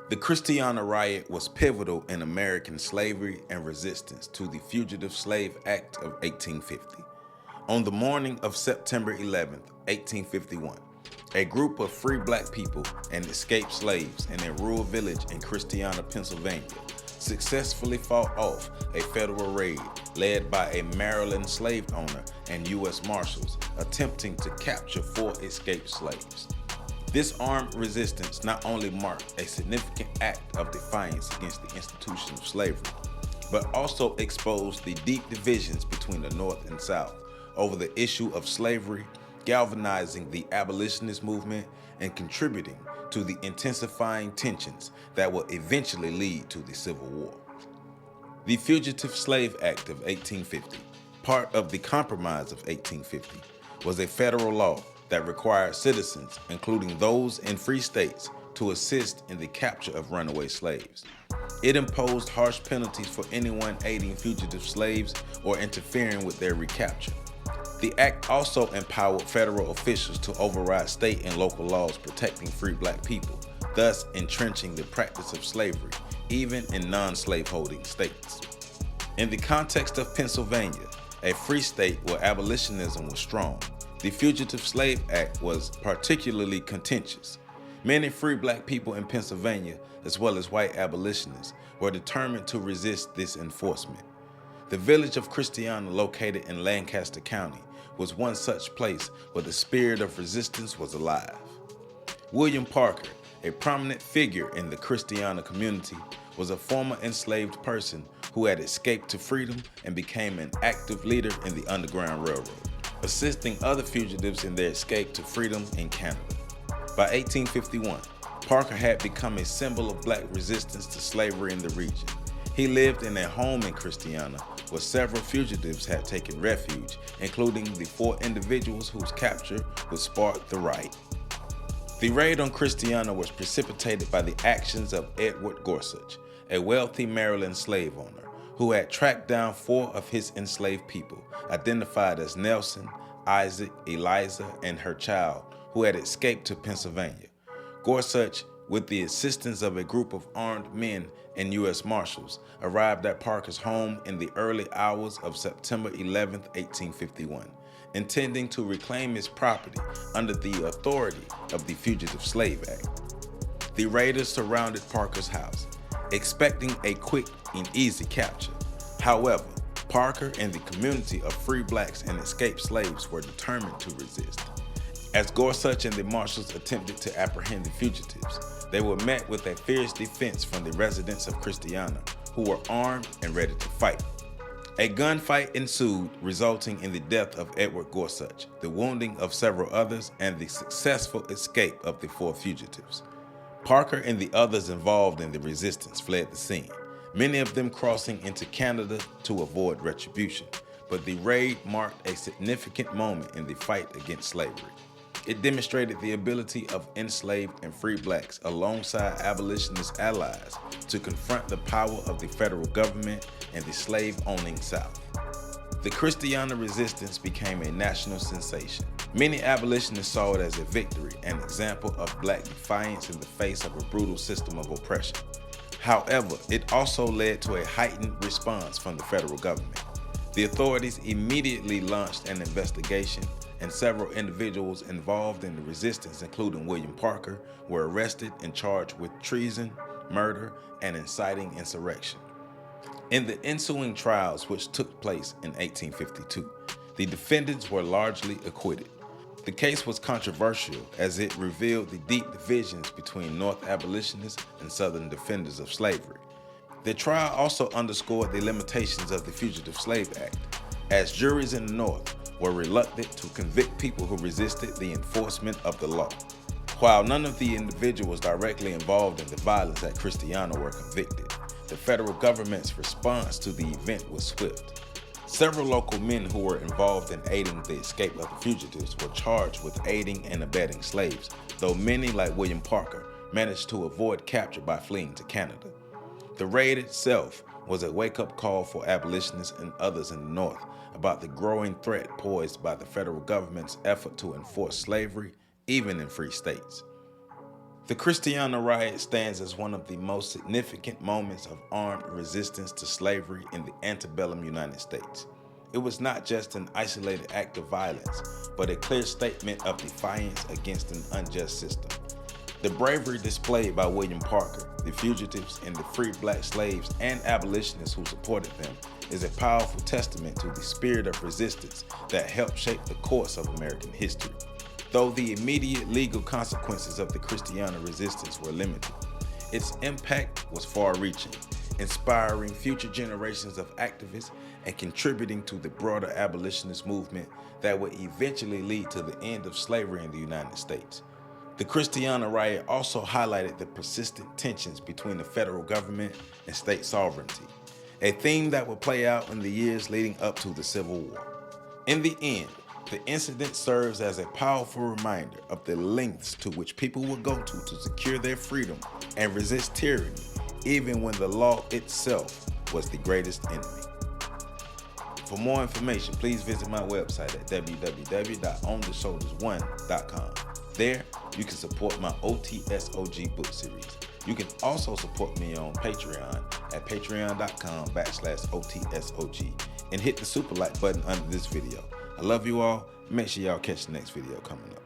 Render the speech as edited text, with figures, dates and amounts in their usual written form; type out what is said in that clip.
The Christiana Riot was pivotal in American slavery and resistance to the Fugitive Slave Act of 1850. On the morning of September 11, 1851, a group of free black people and escaped slaves in a rural village in Christiana, Pennsylvania, successfully fought off a federal raid led by a Maryland slave owner and U.S. Marshals attempting to capture 4 escaped slaves. This armed resistance not only marked a significant act of defiance against the institution of slavery, but also exposed the deep divisions between the North and South over the issue of slavery, galvanizing the abolitionist movement and contributing to the intensifying tensions that will eventually lead to the Civil War. The Fugitive Slave Act of 1850, part of the Compromise of 1850, was a federal law that required citizens, including those in free states, to assist in the capture of runaway slaves. It imposed harsh penalties for anyone aiding fugitive slaves or interfering with their recapture. The act also empowered federal officials to override state and local laws protecting free black people, thus entrenching the practice of slavery, even in non-slaveholding states. In the context of Pennsylvania, a free state where abolitionism was strong, the Fugitive Slave Act was particularly contentious. Many free black people in Pennsylvania, as well as white abolitionists, were determined to resist this enforcement. The village of Christiana, located in Lancaster County, was one such place where the spirit of resistance was alive. William Parker, a prominent figure in the Christiana community, was a former enslaved person who had escaped to freedom and became an active leader in the Underground Railroad, assisting other fugitives in their escape to freedom in Canada. By 1851, Parker had become a symbol of black resistance to slavery in the region. He lived in a home in Christiana where several fugitives had taken refuge, including the 4 individuals whose capture would spark the riot. The raid on Christiana was precipitated by the actions of Edward Gorsuch, a wealthy Maryland slave owner who had tracked down 4 of his enslaved people, identified as Nelson, Isaac, Eliza, and her child, who had escaped to Pennsylvania. Gorsuch, with the assistance of a group of armed men and U.S. Marshals, arrived at Parker's home in the early hours of September 11, 1851, intending to reclaim his property under the authority of the Fugitive Slave Act. The raiders surrounded Parker's house, expecting a quick and easy capture. However, Parker and the community of free blacks and escaped slaves were determined to resist. As Gorsuch and the Marshals attempted to apprehend the fugitives, they were met with a fierce defense from the residents of Christiana, who were armed and ready to fight. A gunfight ensued, resulting in the death of Edward Gorsuch, the wounding of several others, and the successful escape of the 4 fugitives. Parker and the others involved in the resistance fled the scene, many of them crossing into Canada to avoid retribution, but the raid marked a significant moment in the fight against slavery. It demonstrated the ability of enslaved and free blacks alongside abolitionist allies to confront the power of the federal government and the slave-owning South. The Christiana resistance became a national sensation. Many abolitionists saw it as a victory, an example of black defiance in the face of a brutal system of oppression. However, it also led to a heightened response from the federal government. The authorities immediately launched an investigation, and several individuals involved in the resistance, including William Parker, were arrested and charged with treason, murder, and inciting insurrection. In the ensuing trials, which took place in 1852, the defendants were largely acquitted. The case was controversial as it revealed the deep divisions between North abolitionists and Southern defenders of slavery. The trial also underscored the limitations of the Fugitive Slave Act, as juries in the North were reluctant to convict people who resisted the enforcement of the law. While none of the individuals directly involved in the violence at Christiana were convicted, the federal government's response to the event was swift. Several local men who were involved in aiding the escape of the fugitives were charged with aiding and abetting slaves, though many, like William Parker, managed to avoid capture by fleeing to Canada. The raid itself was a wake-up call for abolitionists and others in the North about the growing threat posed by the federal government's effort to enforce slavery, even in free states. The Christiana Riot stands as one of the most significant moments of armed resistance to slavery in the antebellum United States. It was not just an isolated act of violence, but a clear statement of defiance against an unjust system. The bravery displayed by William Parker, the fugitives, and the free black slaves and abolitionists who supported them is a powerful testament to the spirit of resistance that helped shape the course of American history. Though the immediate legal consequences of the Christiana resistance were limited, its impact was far-reaching, inspiring future generations of activists and contributing to the broader abolitionist movement that would eventually lead to the end of slavery in the United States. The Christiana Riot also highlighted the persistent tensions between the federal government and state sovereignty, a theme that would play out in the years leading up to the Civil War. In the end, the incident serves as a powerful reminder of the lengths to which people would go to secure their freedom and resist tyranny, even when the law itself was the greatest enemy. For more information, please visit my website at www.ontheshoulders1.com. There, you can support my OTSOG book series. You can also support me on Patreon at patreon.com/OTSOG and hit the super like button under this video. I love you all. Make sure y'all catch the next video coming up.